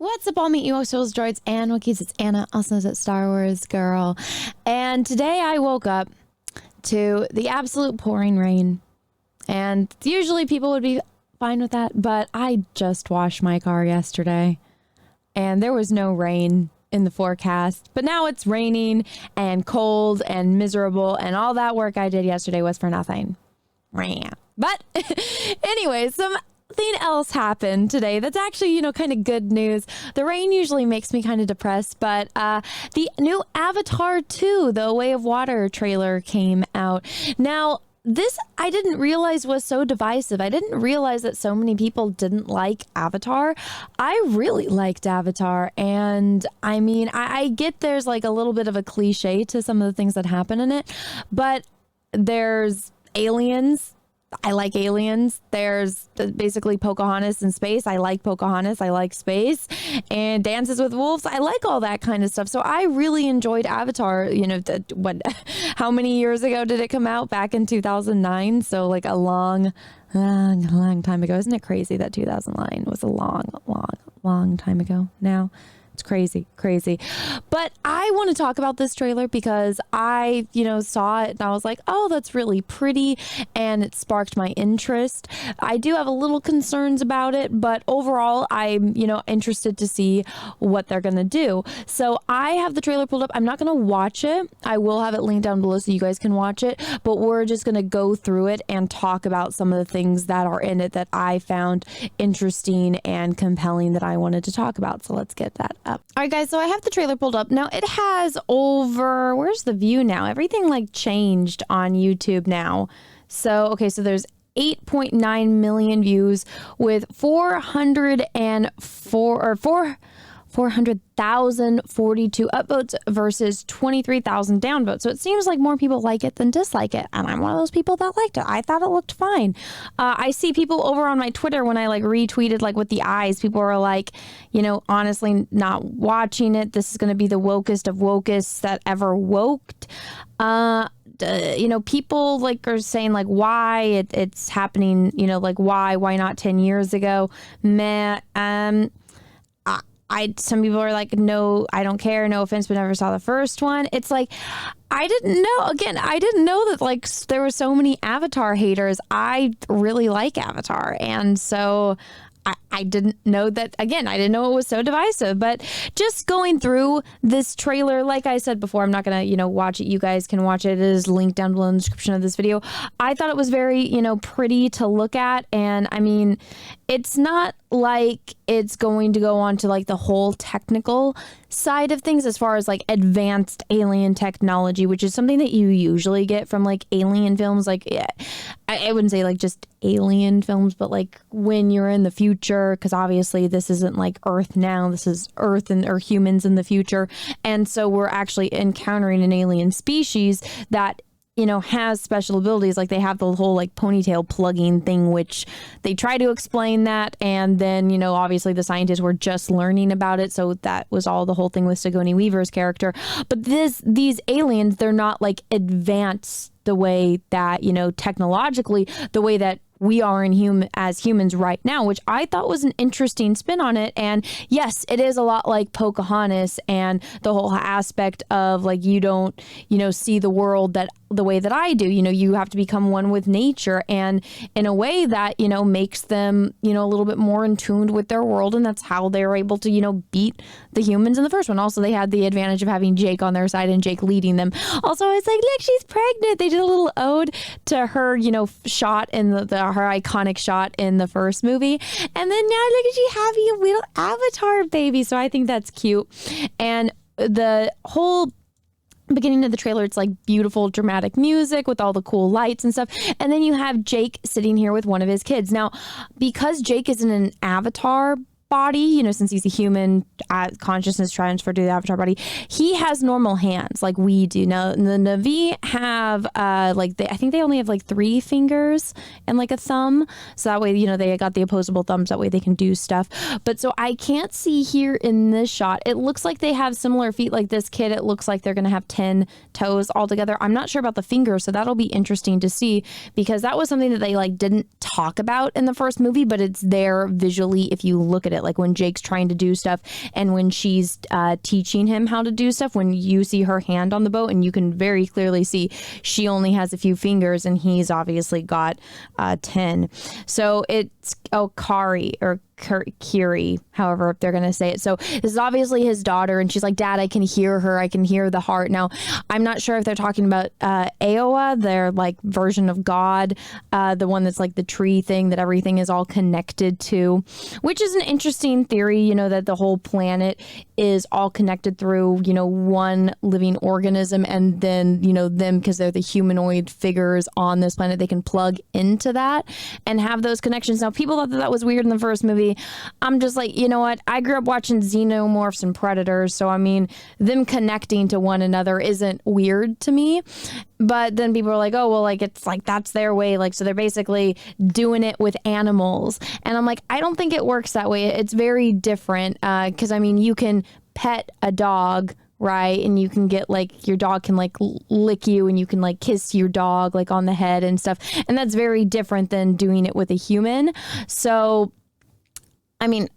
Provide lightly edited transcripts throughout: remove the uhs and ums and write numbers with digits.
What's up, all meet you souls, droids, and Wookiees? It's Anna, also known as Star Wars Girl. And today I woke up to the absolute pouring rain. And usually people would be fine with that, but I just washed my car yesterday and there was no rain in the forecast. But now it's raining and cold and miserable, and all that work I did yesterday was for nothing. But anyway, something else happened today that's actually, kind of good news. The rain usually makes me kind of depressed, but the new Avatar 2, The Way of Water trailer came out. Now, this I didn't realize was so divisive. I didn't realize that so many people didn't like Avatar. I really liked Avatar, and I mean, I get there's like a little bit of a cliche to some of the things that happen in it, but there's aliens. I like aliens. There's basically Pocahontas in space. I like Pocahontas. I like space. And Dances with Wolves. I like all that kind of stuff. So I really enjoyed Avatar. How many years ago did it come out? Back in 2009. So like a long time ago. Isn't it crazy that 2009 was a long time ago now? It's crazy. But I want to talk about this trailer because I, saw it and I was like, oh, that's really pretty. And it sparked my interest. I do have a little concerns about it, but overall, I'm, interested to see what they're going to do. So I have the trailer pulled up. I'm not going to watch it. I will have it linked down below so you guys can watch it, but we're just going to go through it and talk about some of the things that are in it that I found interesting and compelling that I wanted to talk about. So let's get that up. All right, guys, so I have the trailer pulled up. Now it has over, where's the view now? Everything like changed on YouTube now. So, okay, so there's 8.9 million views with 400,042 upvotes versus 23,000 downvotes. So it seems like more people like it than dislike it. And I'm one of those people that liked it. I thought it looked fine. I see people over on my Twitter when I like retweeted like with the eyes, people are like, honestly not watching it. This is going to be the wokest of wokists that ever woked. People like are saying like why it's happening, like why not 10 years ago? Some people are like, no, I don't care. No offense, but never saw the first one. It's like, I didn't know that like there were so many Avatar haters. I really like Avatar. And so I didn't know that, again, I didn't know it was so divisive, but just going through this trailer, like I said before, I'm not going to, watch it. You guys can watch it. It is linked down below in the description of this video. I thought it was very, pretty to look at. And I mean, it's not like it's going to go on to like the whole technical side of things as far as like advanced alien technology, which is something that you usually get from like alien films. Like, yeah, I wouldn't say like just alien films, but like when you're in the future, because obviously this isn't like Earth now, this is Earth or humans in the future. And so we're actually encountering an alien species that has special abilities. Like they have the whole like ponytail plugging thing, which they try to explain that. And then, obviously the scientists were just learning about it. So that was all the whole thing with Sigourney Weaver's character. But these aliens, they're not like advanced the way that, technologically, the way that we are as humans right now, which I thought was an interesting spin on it. And yes, it is a lot like Pocahontas and the whole aspect of like, you don't, see the world the way that I do. You have to become one with nature, and in a way that, makes them, a little bit more in tune with their world. And that's how they're able to, beat the humans in the first one. Also, they had the advantage of having Jake on their side and Jake leading them. Also, I was like, look, she's pregnant. They did a little ode to her, shot in her iconic shot in the first movie. And then now look at she having a little Avatar baby. So I think that's cute. And the whole beginning of the trailer, it's like beautiful dramatic music with all the cool lights and stuff, and then you have Jake sitting here with one of his kids. Now, because Jake is in an avatar body, since he's a human, consciousness transferred to the avatar body, he has normal hands like we do. Now the Na'vi have I think they only have like 3 fingers and like a thumb, so that way they got the opposable thumbs, that way they can do stuff. But so I can't see here in this shot, it looks like they have similar feet. Like this kid, it looks like they're gonna have 10 toes altogether. I'm not sure about the fingers, so that'll be interesting to see, because that was something that they like didn't talk about in the first movie, but it's there visually if you look at it. it. Like when Jake's trying to do stuff and when she's teaching him how to do stuff, when you see her hand on the boat and you can very clearly see she only has a few fingers and he's obviously got 10. So it's Kari or Kiri, however they're going to say it. So this is obviously his daughter and she's like, Dad, I can hear her. I can hear the heart. Now, I'm not sure if they're talking about Aowa, their like version of God, the one that's like the tree thing that everything is all connected to, which is an interesting theory, you know, that the whole planet is all connected through, you know, one living organism, and then, you know, them, because they're the humanoid figures on this planet, they can plug into that and have those connections. Now, people thought that was weird in the first movie. I'm just like, you know what? I grew up watching Xenomorphs and Predators, so I mean, them connecting to one another isn't weird to me. But then people are like, oh, well, like, it's like, that's their way. Like, so they're basically doing it with animals. And I'm like, I don't think it works that way. It's very different. Because, I mean, you can pet a dog, right? And you can get like, your dog can like lick you and you can like kiss your dog like on the head and stuff. And that's very different than doing it with a human. So, I mean,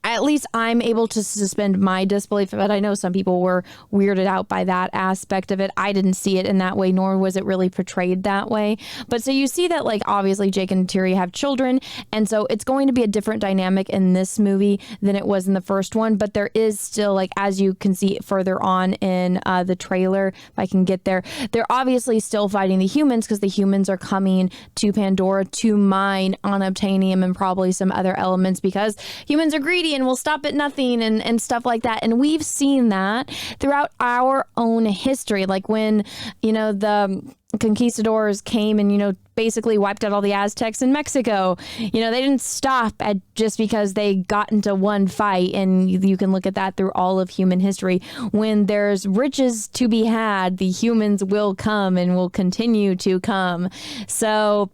at least I'm able to suspend my disbelief, but I know some people were weirded out by that aspect of it. I didn't see it in that way, nor was it really portrayed that way. But so you see that, like, obviously Jake and Ney'tiri have children, and so it's going to be a different dynamic in this movie than it was in the first one. But there is still, like, as you can see further on in the trailer, if I can get there, they're obviously still fighting the humans because the humans are coming to Pandora to mine unobtainium and probably some other elements because humans are greedy and will stop at nothing and stuff like that. And we've seen that throughout our own history. Like when, you know, the conquistadors came and, you know, basically wiped out all the Aztecs in Mexico. You know, they didn't stop at just because they got into one fight. And you can look at that through all of human history. When there's riches to be had, the humans will come and will continue to come. So,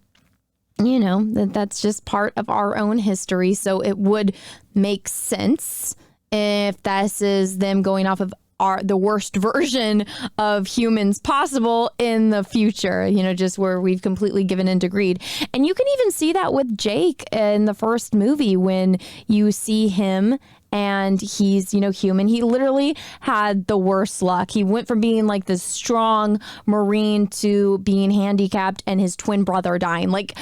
you know, that's just part of our own history. So it would make sense if this is them going off of the worst version of humans possible in the future, you know, just where we've completely given into greed. And you can even see that with Jake in the first movie when you see him and he's, you know, human. He literally had the worst luck. He went from being like this strong Marine to being handicapped and his twin brother dying. Like,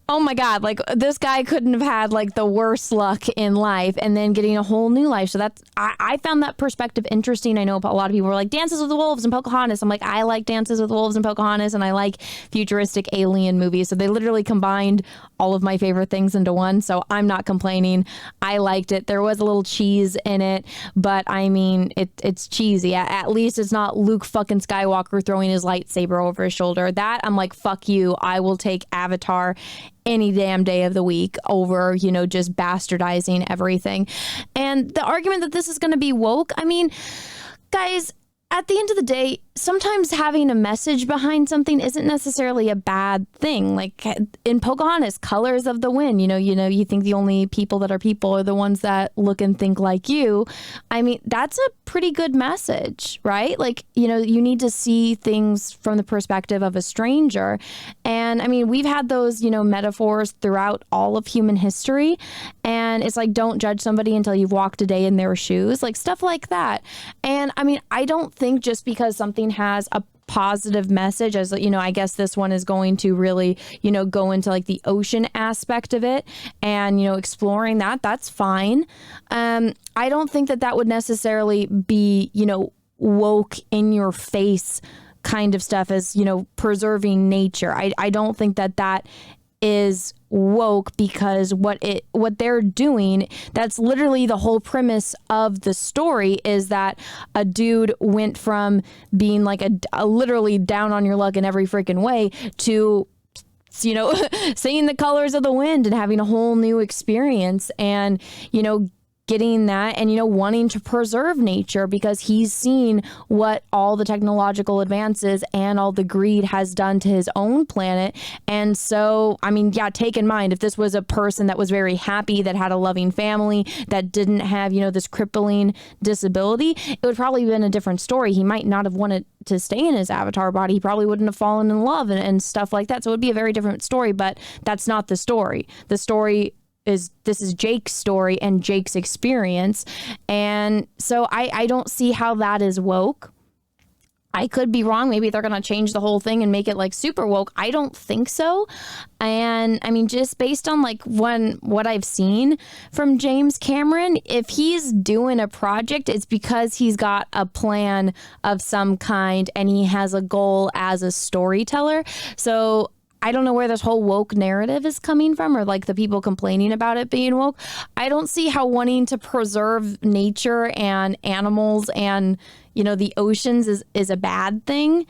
oh my God, like this guy couldn't have had like the worst luck in life and then getting a whole new life. So that's, I found that perspective interesting. I know a lot of people were like Dances with the Wolves and Pocahontas. I'm like, I like Dances with the Wolves and Pocahontas and I like futuristic alien movies. So they literally combined all of my favorite things into one. So I'm not complaining. I liked it. There was a little cheese in it, but I mean, it's cheesy. At least it's not Luke fucking Skywalker throwing his lightsaber over his shoulder. That I'm like, fuck you. I will take Avatar any damn day of the week over, you know, just bastardizing everything. And the argument that this is going to be woke, I mean, guys, at the end of the day, sometimes having a message behind something isn't necessarily a bad thing. Like in Pocahontas, Colors of the Wind, you know, you think the only people that are people are the ones that look and think like you. I mean, that's a pretty good message, right? Like, you know, you need to see things from the perspective of a stranger. And I mean, we've had those, you know, metaphors throughout all of human history. And it's like, don't judge somebody until you've walked a day in their shoes, like stuff like that. And I mean, I don't think just because something has a positive message, as you know, I guess this one is going to really, you know, go into like the ocean aspect of it and, you know, exploring that's fine. I don't think that would necessarily be, you know, woke in your face kind of stuff as, you know, preserving nature. I don't think that is woke because what they're doing, that's literally the whole premise of the story, is that a dude went from being like a literally down on your luck in every freaking way to, you know, seeing the colors of the wind and having a whole new experience and, you know, getting that and, you know, wanting to preserve nature because he's seen what all the technological advances and all the greed has done to his own planet. And so, I mean, yeah, take in mind, if this was a person that was very happy, that had a loving family, that didn't have, you know, this crippling disability, it would probably have been a different story. He might not have wanted to stay in his avatar body. He probably wouldn't have fallen in love and stuff like that. So it would be a very different story, but that's not the story. The story this is Jake's story and Jake's experience. And so I don't see how that is woke. I could be wrong. Maybe they're going to change the whole thing and make it like super woke. I don't think so. And I mean, just based on like what I've seen from James Cameron, if he's doing a project, it's because he's got a plan of some kind and he has a goal as a storyteller. So I don't know where this whole woke narrative is coming from, or like the people complaining about it being woke. I don't see how wanting to preserve nature and animals and, you know, the oceans is a bad thing.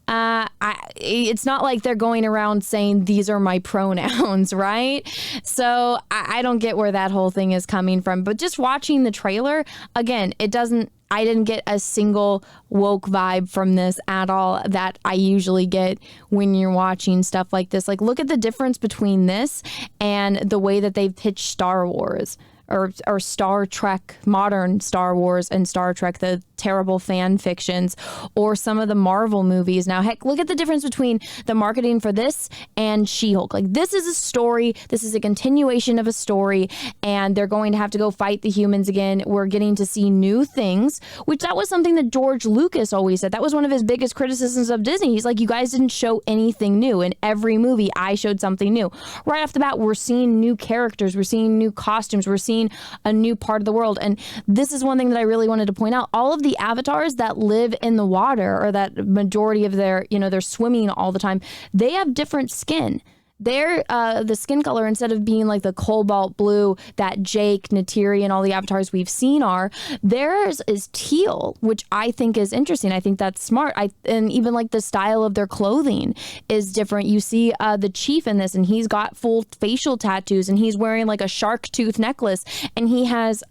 It's not like they're going around saying these are my pronouns, right? So I don't get where that whole thing is coming from. But just watching the trailer, again, I didn't get a single woke vibe from this at all that I usually get when you're watching stuff like this. Like, look at the difference between this and the way that they've pitched Star Wars or Star Trek, modern Star Wars and Star Trek, the terrible fan fictions, or some of the Marvel movies. Now, heck, look at the difference between the marketing for this and She-Hulk. Like, this is a story. This is a continuation of a story, and they're going to have to go fight the humans again. We're getting to see new things, which that was something that George Lucas always said. That was one of his biggest criticisms of Disney. He's like, you guys didn't show anything new. In every movie, I showed something new. Right off the bat, we're seeing new characters. We're seeing new costumes. We're seeing a new part of the world. And this is one thing that I really wanted to point out. All of the avatars that live in the water, or that majority of their, you know, they're swimming all the time, they have different skin. Their the skin color, instead of being like the cobalt blue that Jake, Ney'tiri, and all the avatars we've seen are, theirs is teal, which I think is interesting. I think that's smart. And even like the style of their clothing is different. You see the chief in this, and he's got full facial tattoos, and he's wearing like a shark tooth necklace, and he has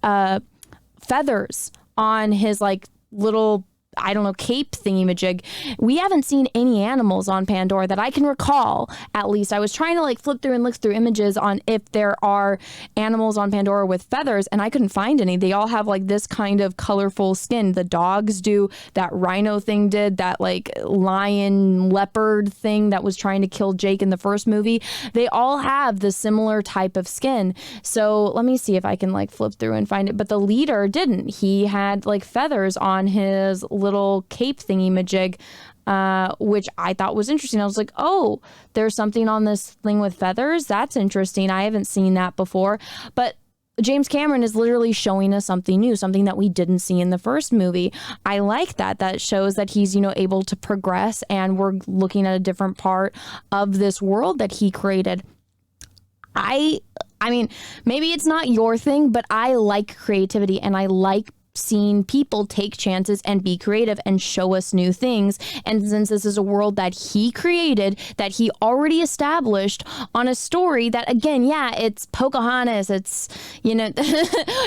feathers on his like little, I don't know, cape thingy-majig. We haven't seen any animals on Pandora that I can recall, at least. I was trying to like flip through and look through images on if there are animals on Pandora with feathers, and I couldn't find any. They all have like this kind of colorful skin. The dogs do, that rhino thing did, that like lion leopard thing that was trying to kill Jake in the first movie. They all have the similar type of skin. So let me see if I can like flip through and find it. But the leader didn't. He had like feathers on his little cape thingy-majig, which I thought was interesting. I was like, oh, there's something on this thing with feathers? That's interesting. I haven't seen that before. But James Cameron is literally showing us something new, something that we didn't see in the first movie. I like that. That shows that he's, you know, able to progress, and we're looking at a different part of this world that he created. I mean, maybe it's not your thing, but I like creativity, and I like seeing people take chances and be creative and show us new things. And since this is a world that he created, that he already established on a story that, again, yeah, it's Pocahontas, it's, you know,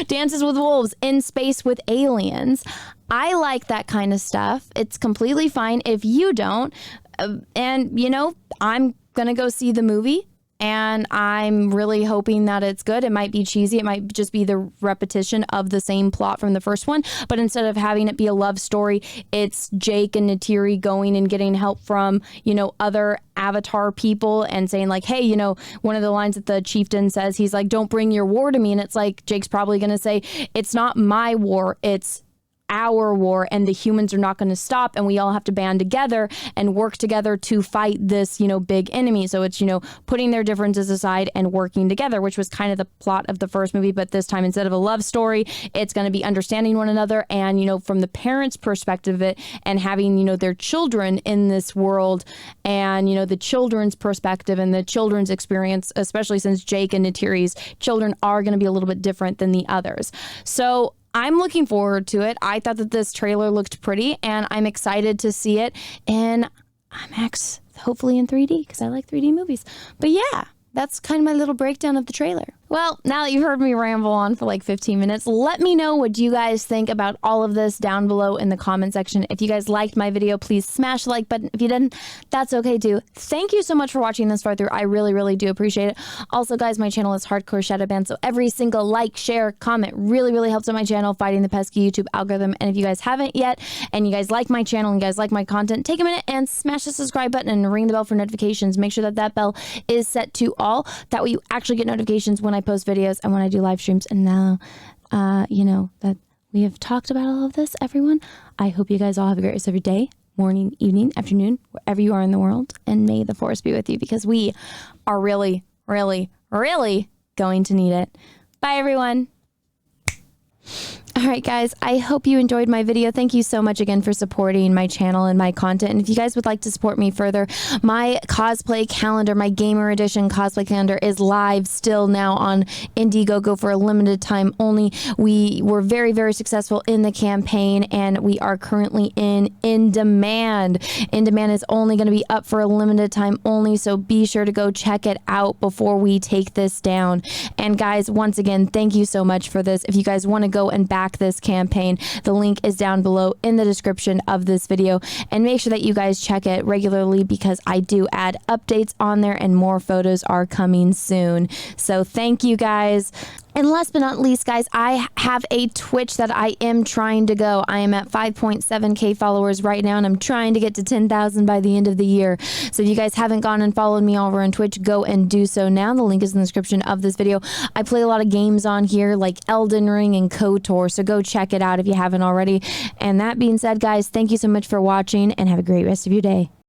Dances with Wolves in space with aliens. I like that kind of stuff. It's completely fine if you don't. And, you know, I'm going to go see the movie, and I'm really hoping that it's good. It might be cheesy. It might just be the repetition of the same plot from the first one. But instead of having it be a love story, it's Jake and Ney'tiri going and getting help from, you know, other Avatar people and saying like, hey, you know, one of the lines that the chieftain says, he's like, don't bring your war to me. And it's like, Jake's probably going to say, it's not my war, it's our war, and the humans are not going to stop, and we all have to band together and work together to fight this, you know, big enemy. So it's, you know, putting their differences aside and working together, which was kind of the plot of the first movie. But this time, instead of a love story, it's going to be understanding one another, and, you know, from the parents' perspective of it, and having, you know, their children in this world, and, you know, the children's perspective and the children's experience, especially since Jake and Ney'tiri's children are going to be a little bit different than the others. So I'm looking forward to it. I thought that this trailer looked pretty, and I'm excited to see it in IMAX, hopefully in 3D, because I like 3D movies. But yeah, that's kind of my little breakdown of the trailer. Well, now that you've heard me ramble on for like 15 minutes, let me know what you guys think about all of this down below in the comment section. If you guys liked my video, please smash the like button. If you didn't, that's okay too. Thank you so much for watching this far through. I really, really do appreciate it. Also, guys, my channel is Hardcore Shadow Band, so every single like, share, comment really, really helps on my channel fighting the pesky YouTube algorithm. And if you guys haven't yet, and you guys like my channel and you guys like my content, take a minute and smash the subscribe button and ring the bell for notifications. Make sure that that bell is set to all. That way you actually get notifications when I post videos and when I do live streams. And now, you know, that we have talked about all of this, everyone. I hope you guys all have a great rest of your day, morning, evening, afternoon, wherever you are in the world. And may the force be with you because we are really, really, really going to need it. Bye, everyone. All right, guys, I hope you enjoyed my video. Thank you so much again for supporting my channel and my content. And if you guys would like to support me further, my cosplay calendar, my gamer edition cosplay calendar is live still now on Indiegogo for a limited time only. We were very, very successful in the campaign and we are currently in demand. In demand is only going to be up for a limited time only. So be sure to go check it out before we take this down. And guys, once again, thank you so much for this. If you guys want to go and back this campaign, the link is down below in the description of this video, and make sure that you guys check it regularly because I do add updates on there and more photos are coming soon. So thank you guys. And last but not least, guys, I have a Twitch that I am trying to go. I am at 5.7K followers right now, and I'm trying to get to 10,000 by the end of the year. So if you guys haven't gone and followed me over on Twitch, go and do so now. The link is in the description of this video. I play a lot of games on here like Elden Ring and KOTOR, so go check it out if you haven't already. And that being said, guys, thank you so much for watching, and have a great rest of your day.